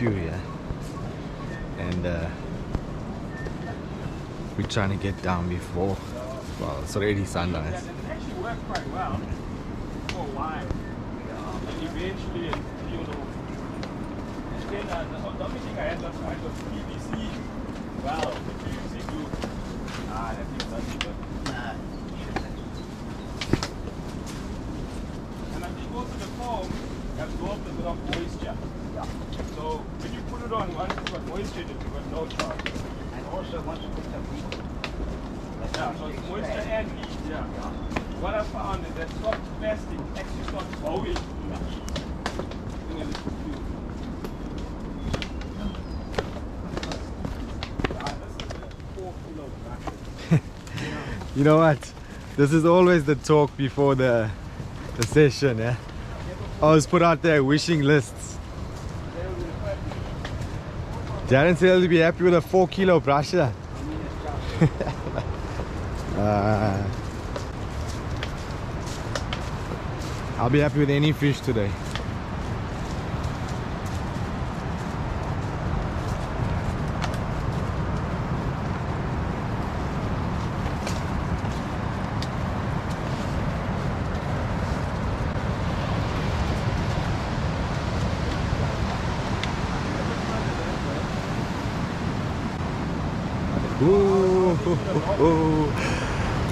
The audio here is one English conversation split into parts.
few here, and we're trying to get down before, well, it's already sunrise. Yeah, it actually worked quite well for a while. And eventually it peeled off. And then the only thing I had last night was PVC. Wow, the PVC glue. That thing doesn't work. And I think also the foam absorbs a bit of moisture. Yeah. So when you put it on, once it's got moisture, you've got no charge. And also once you put some heat. Yeah, so it's moisture and heat, yeah. What I found is that soft plastic actually starts bowing in the heat. You know what? This is always the talk before the session, yeah? I always put out there wishing lists. Darren said he'll be happy with a 4-kilo brusher. I'll be happy with any fish today.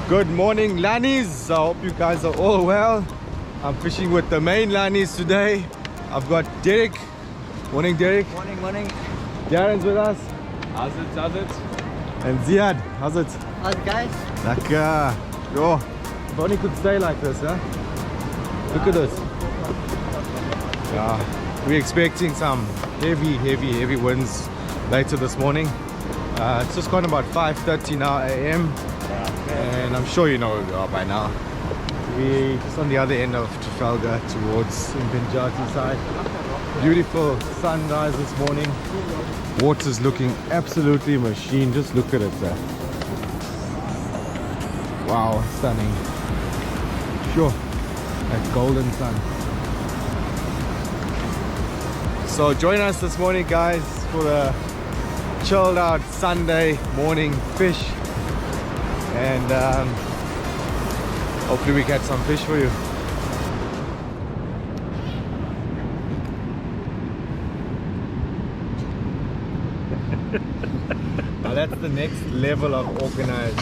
Good morning, Lannies. I hope you guys are all well. I'm fishing with the main Lannies today. I've got Derek. Morning, Derek. Morning. Darren's with us. How's it? And Ziad. How's it? How's it, guys? Lekker. Yo, if only could stay like this, huh? Look at this. Yeah, we're expecting some heavy winds later this morning. It's just gone about 5:30 now a.m. and I'm sure you know where we are by now. We're just on the other end of Trafalgar towards Impinjati side. Beautiful sunrise this morning. Water's looking absolutely machine. Just look at it there. Wow, stunning. Sure, that golden sun. So join us this morning, guys, for the chilled out Sunday morning fish, and hopefully we catch some fish for you. Now that's the next level of organized.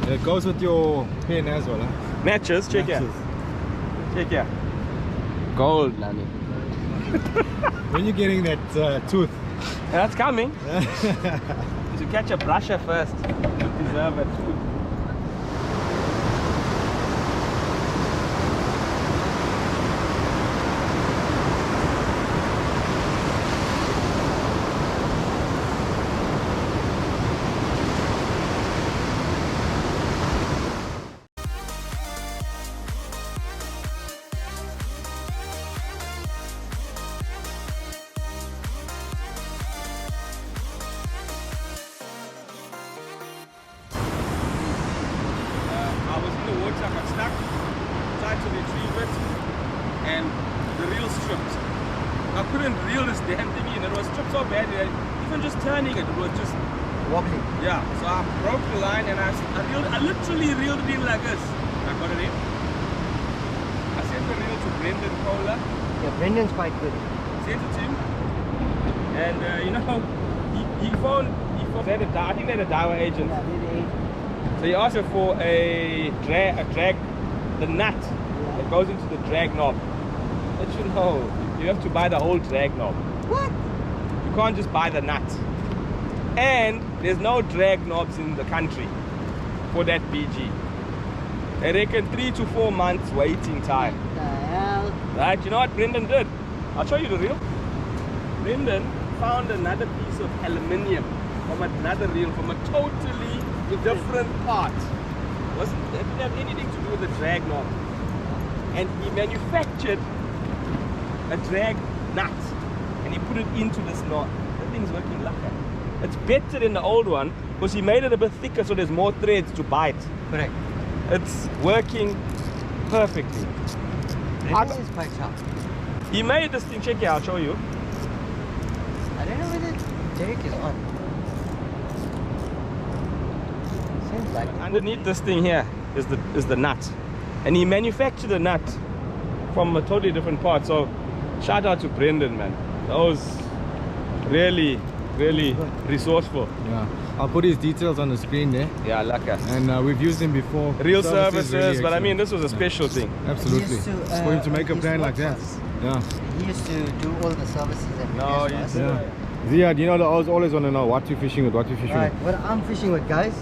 And it goes with your pen as well, huh? Matches, check here. Gold, Lanny. When you're getting that tooth? That's coming. To catch a brusher first. You deserve it. I got stuck, tried to retrieve it, and the reel stripped. I couldn't reel this damn thing in. It was stripped so bad that even just turning it was just Wobbly. yeah. So I broke the line and I literally reeled it in like this. I got it in. I sent the reel to Brendan Kohler. Yeah, Brendan's quite good. Sent it to him, and you know, he phoned. I think they're the Daiwa agent. Yeah, really. So he asked her for a drag, the nut that goes into the drag knob. Let you know, you have to buy the whole drag knob. What? You can't just buy the nut. And there's no drag knobs in the country for that BG. They reckon 3 to 4 months waiting time. What the hell? Right, you know what Brendan did? I'll show you the reel. Brendan found another piece of aluminium from another reel from a totally different part. It didn't have anything to do with the drag knob. And he manufactured a drag nut and he put it into this knot. That thing's working like that. It's better than the old one because he made it a bit thicker so there's more threads to bite. Correct. It's working perfectly. Brendan is quite sharp. He made this thing, check it out, I'll show you. I don't know whether Derek is on. Seems like Underneath this thing here is the nut, and he manufactured the nut from a totally different part. So shout out to Brendan, man. That was really resourceful. Yeah, I'll put his details on the screen there. Yeah, laka. And we've used him before. Real Services, services, really but I excellent. mean, this was a special thing. Absolutely. He used to, It's for him to make a he plan like used that. to work Yeah. he used to do all the services and No, repairs for he's- us. Yeah. Ziad, you know, I was always want to know what you fishing with, what you fishing Right, with. what I'm fishing with, guys,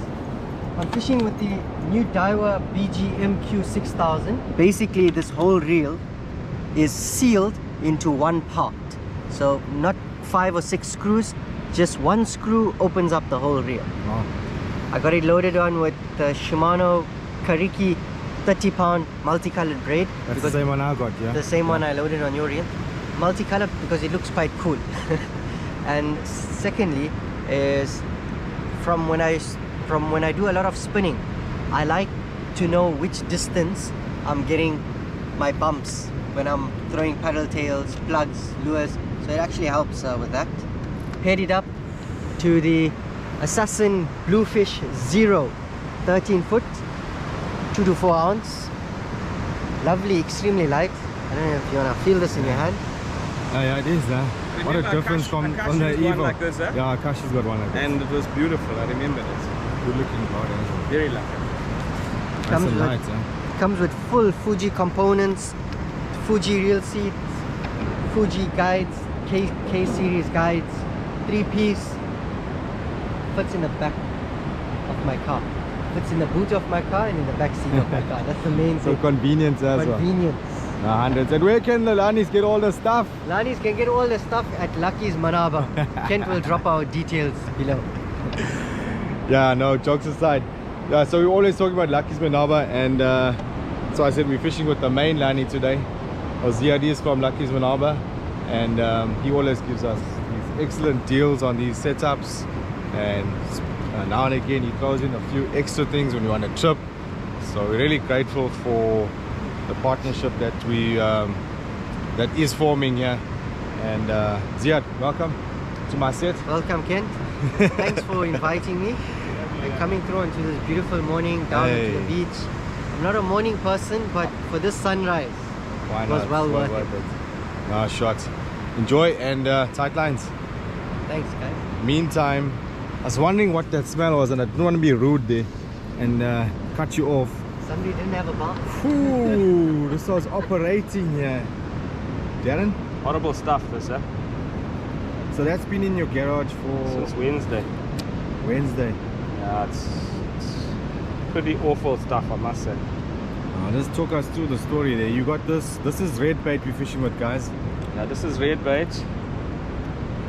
I'm fishing with the new Daiwa BGMQ 6000. Basically, this whole reel is sealed into one part. So not 5 or 6 screws, just one screw opens up the whole reel. Wow. I got it loaded on with the Shimano Kariki 30-pound multicolored braid. That's the because same one I got, yeah? the same one I loaded on your reel. Multicolored because it looks quite cool. And secondly is from when I do a lot of spinning, I like to know which distance I'm getting my bumps when I'm throwing paddle tails, plugs, lures. So it actually helps with that. Paired it up to the Assassin Bluefish Zero 13 foot, 2 to 4 ounce. Lovely, extremely light. I don't know if you want to feel this in your hand. Yeah, it is. What a Remember difference from Akashi's the one Evo. like this, eh? Yeah, Akashi's got one like this. And it was beautiful. I remember it. Good looking rod, eh? Very lucky. Nice Comes and with- light, eh? Comes with full Fuji components, Fuji reel seats, Fuji guides, K series guides, 3-piece. Fits in the back of my car. Fits in the boot of my car and in the back seat of my car. That's the main So thing. convenience as well. Convenience. Hundreds. And where can the Lanis get all the stuff? Lanis can get all the stuff at Lucky's Manaba. Kent will drop our details below. Yeah, no, jokes aside. Yeah, so we're always talking about Lucky's Manaba, and so I said we're fishing with the main Lani today. Ziad is from Lucky's Manaba, and he always gives us these excellent deals on these setups, and now and again he throws in a few extra things when we want a trip. So we're really grateful for the partnership that we that is forming here. And Ziad, welcome to my set. Welcome, Kent. Thanks for inviting me and coming through onto this beautiful morning down Hey. to the beach. I'm not a morning person, but for this sunrise, Why it was not? well It's worth it. No, shots. Enjoy, and tight lines. Thanks, guys. Meantime, I was wondering what that smell was, and I didn't want to be rude there and cut you off. Somebody didn't have a bath. Ooh, this was operating here. Darren, Horrible stuff, this, eh? so that's been in your garage for Since Wednesday. Wednesday. Yeah, it's pretty awful stuff, I must say. Just talk us through the story there. You got this. This is red bait we're fishing with, guys. Now this is red bait,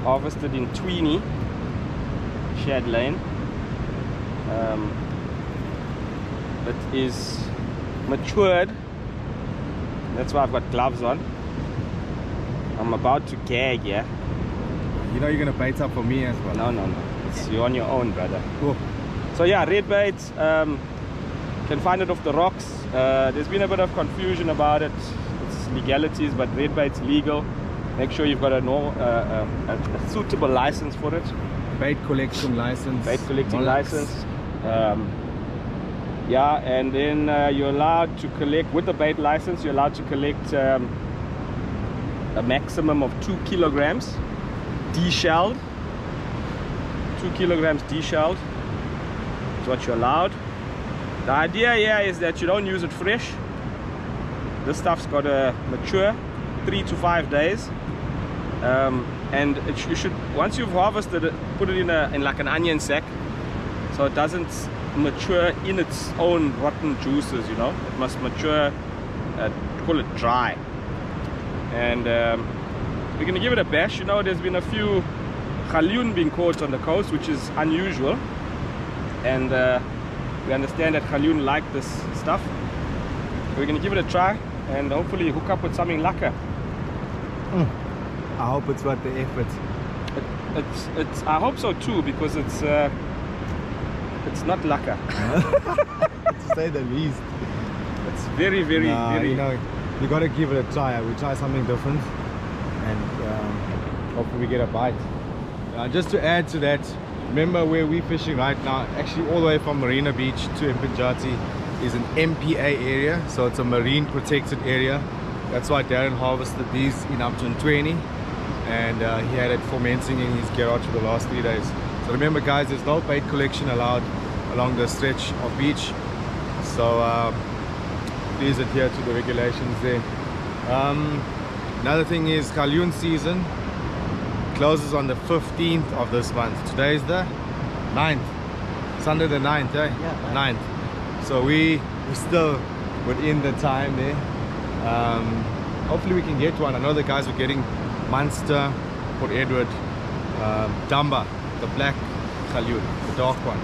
harvested in Tweenie, Shad Lane. It is matured. That's why I've got gloves on. I'm about to gag, yeah? You know you're gonna bait up for me as well. No. You're on your own, brother. Cool. So yeah, red bait, can find it off the rocks. There's been a bit of confusion about it. It's legalities, but red bait's legal. Make sure you've got a suitable license for it. Bait collection license. Bait collecting Molex. license. Yeah, and then you're allowed to collect, with the bait license, you're allowed to collect a maximum of 2 kilograms de-shelled. 2 kilograms de-shelled is what you're allowed. The idea here is that you don't use it fresh. This stuff's got to mature 3 to 5 days, and you should, once you've harvested it, put it in like an onion sack, so it doesn't mature in its own rotten juices. You know, it must mature, call it dry. And we're gonna give it a bash. You know, there's been a few galjoen being caught on the coast, which is unusual, and we understand that galjoen like this stuff. We're gonna give it a try and hopefully hook up with something lacquer. I hope it's worth the effort. It's I hope so too, because it's not lacquer. To say the least. It's very very. You know, you got to give it a try. We try something different, and hopefully we get a bite. Just to add to that, remember where we're fishing right now, actually all the way from Marina Beach to Mpinjati is an MPA area, so it's a marine protected area. That's why Darren harvested these in Upton 20, and he had it fermenting in his garage for the last 3 days. So remember guys, there's no bait collection allowed along the stretch of beach, so please adhere to the regulations there. Another thing is Kalyoon season closes on the 15th of this month. Today is the 9th. Sunday the 9th, eh? Yeah, 9th. So we're still within the time there. Hopefully we can get one. I know the guys are getting Munster, Port Edward, Dumba, the black Kalyoon, the dark one.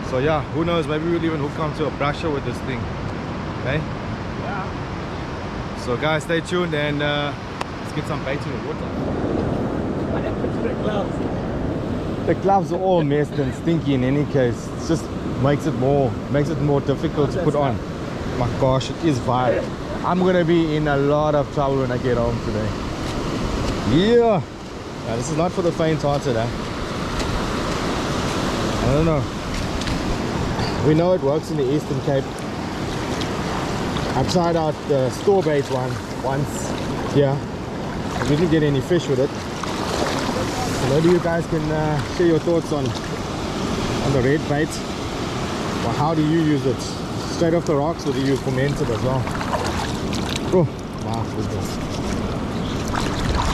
So yeah, who knows, maybe we'll even hook onto a brusher with this thing. Okay? Yeah. So guys, stay tuned and let's get some bait in the water. The gloves. The gloves are all messed and stinky in any case. It just makes it more difficult to put on. My gosh, it is vile. I'm gonna be in a lot of trouble when I get home today. Yeah. Now, this is not for the faint-hearted, eh? I don't know. We know it works in the Eastern Cape. I tried out the store bait one once. Yeah. I didn't get any fish with it. So maybe you guys can share your thoughts on the red bait. Or how do you use it? Straight off the rocks, or do you use fermented as well? Oh, wow, goodness.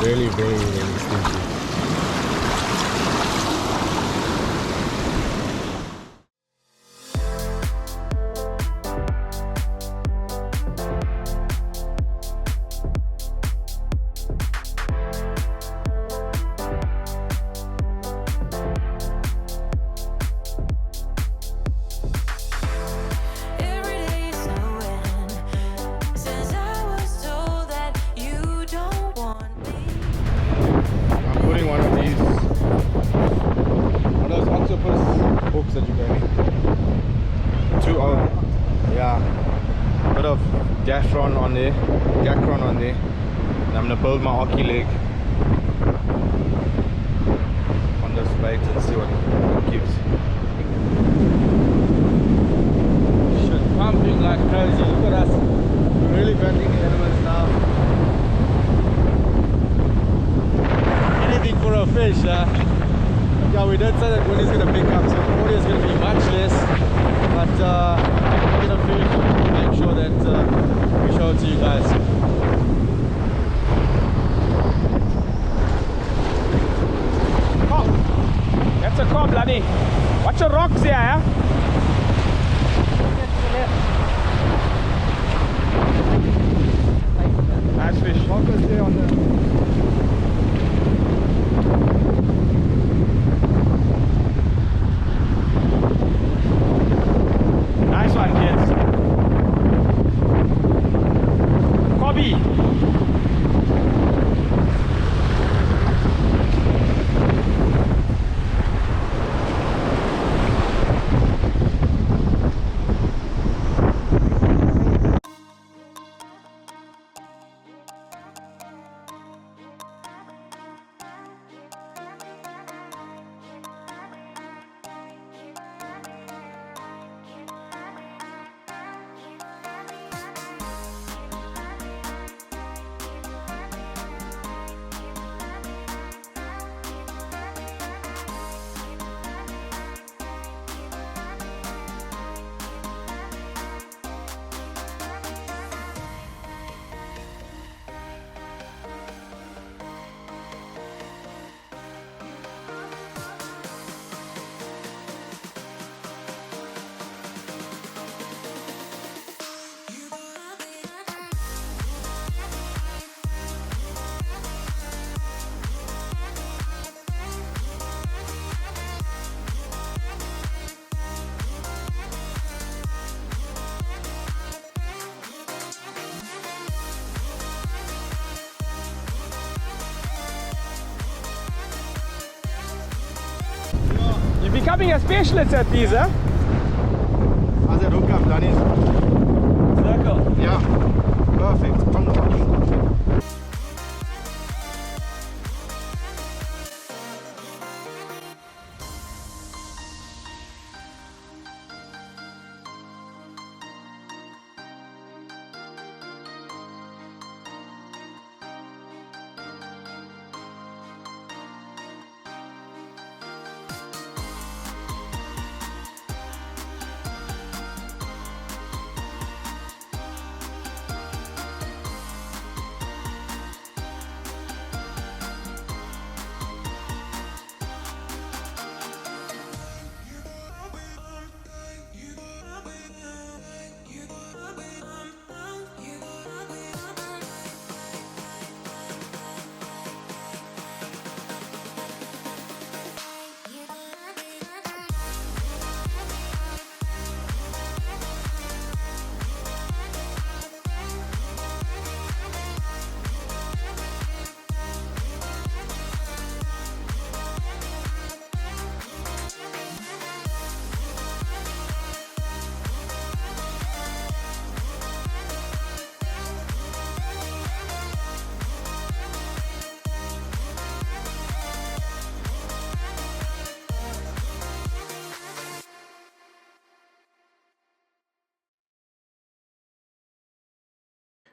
Really, very, very stinky. That you gave me. 2-0. Yeah. Bit of Dacron on there. Dacron on there. And I'm gonna build my hockey leg on this bait and see what it gives. Shit, pumping like crazy. Look at us. We're really bending the elements now. Anything for a fish, yeah, we did say that wind is going to pick up, so the audio is going to be much less, but get a fish to make sure that we show it to you guys. Oh, that's a cod, bloody. Watch the rocks here, yeah? Nice fish. Focus there on the... Nice one, kids. Kobe. You're becoming a specialist at these, huh? How's that hook up, Danny? Circle. Yeah, perfect. On the hook.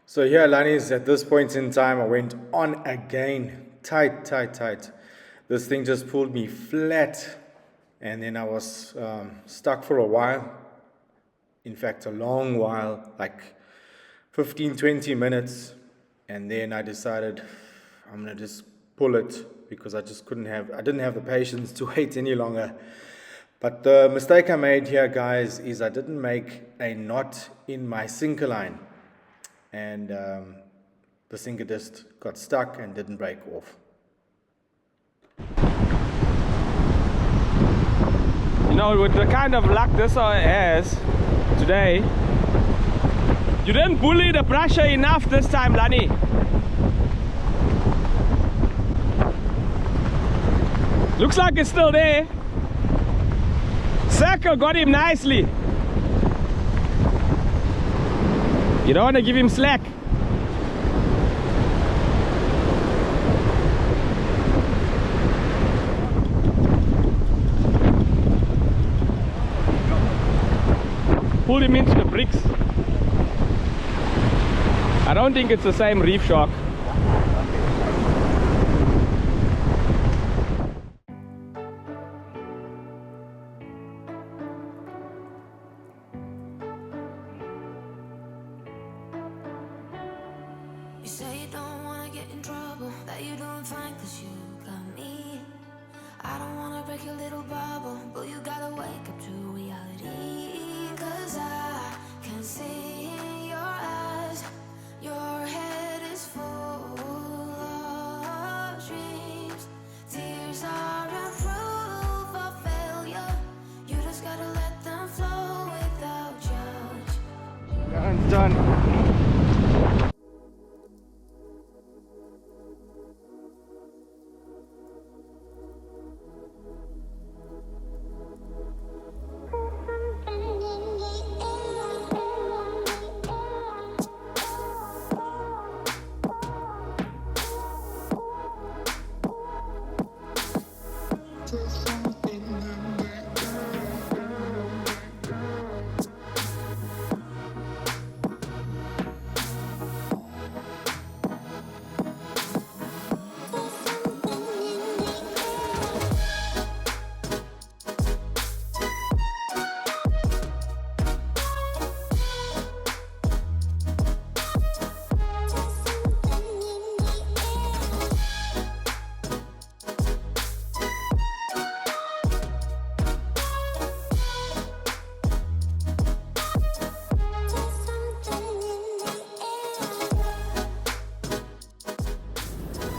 So here, Lani's, at this point in time, I went on again. Tight. This thing just pulled me flat. And then I was stuck for a while. In fact, a long while, like 15, 20 minutes. And then I decided I'm going to just pull it because I didn't have the patience to wait any longer. But the mistake I made here, guys, is I didn't make a knot in my sinker line. And the sinker just got stuck and didn't break off. You know, with the kind of luck this has today, you didn't bully the pressure enough this time, Lani. Looks like it's still there. Circle got him nicely. You don't want to give him slack. Pull him into the bricks. I don't think it's the same reef shark. You say you don't wanna get in trouble, that you doing fine cause you got me. I don't wanna break your little bubble, but you gotta wake up to reality. Cause I can see in your eyes, your head is full of dreams. Tears are a proof of failure, you just gotta let them flow without judge. Darren's done.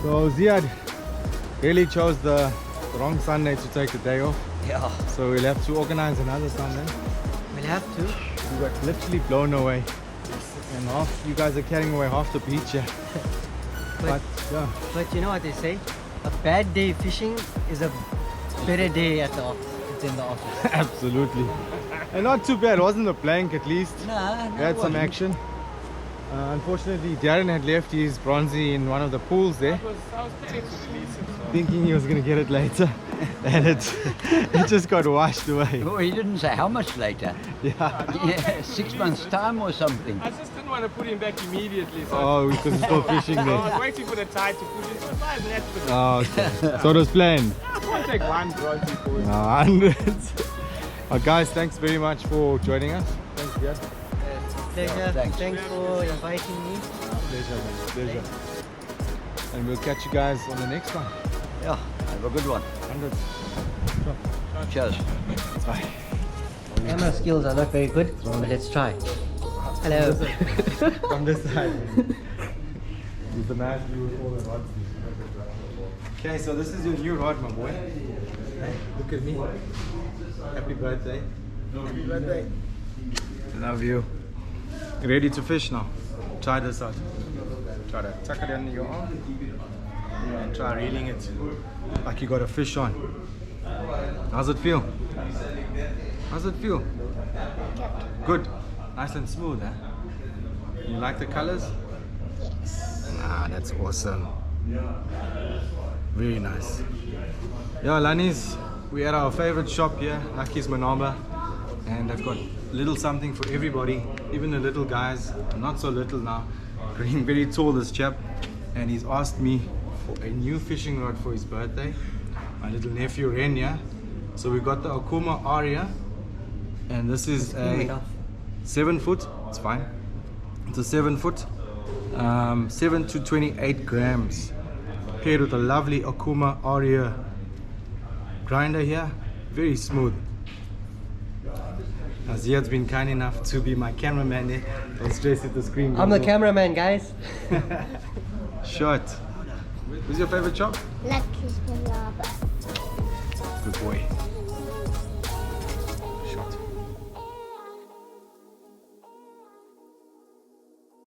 So Ziad really chose the wrong Sunday to take the day off. Yeah, So we'll have to organize another Sunday. we'll have to. We got literally blown away. And you guys are carrying away half the beach here. But yeah, But you know what they say? A bad day fishing is a better day at the office. It's in the office. absolutely. And not too bad, wasn't a blank at least. Nah, We had some action. Unfortunately, Darren had left his bronzy in one of the pools there, I was planning to release it. thinking he was going to get it later. And it just got washed away. Oh, he didn't say how much later. Yeah. Yeah, 6 months' time or something. I just didn't want to put him back immediately. So Oh, because we're still fishing I there. was waiting for the tide to push it. So 5 minutes. Oh, okay. So it was planned. I'll take one bronzy for it. No, hundreds. Guys, thanks very much for joining us. Thanks, Ziad. Pleasure. Thanks. Thanks for inviting me. Pleasure, man. Pleasure. And we'll catch you guys on the next one. Yeah, have a good one. Hundreds. Cheers. Bye. Camera skills are not very good, but let's try. Hello. From this side. With the nice view with all the rods. Okay, so this is your new rod, my boy. Look at me. Happy birthday. Happy birthday. Love you. Ready to fish now? Try this out. Try to tuck it under your arm and try reeling it like you got a fish on. How's it feel? How's it feel? Good. Nice and smooth, huh? You like the colors? Ah, that's awesome. Very nice. Yeah, Lani's, we're at our favorite shop here, Lucky's Manamba, and I've got little something for everybody, even the little guys, not so little now. Growing very tall, this chap, and he's asked me for a new fishing rod for his birthday. My little nephew Renya. So we got the Okuma Aria, and this is a 7 foot. It's fine. It's a 7 foot, 7 to 28 grams, paired with a lovely Okuma Aria grinder here. Very smooth. Ziad's been kind enough to be my cameraman there. Don't stress at the screen. I'm the cameraman, guys. Shot. Who's your favorite chop? Lucky Spalaba. Good boy.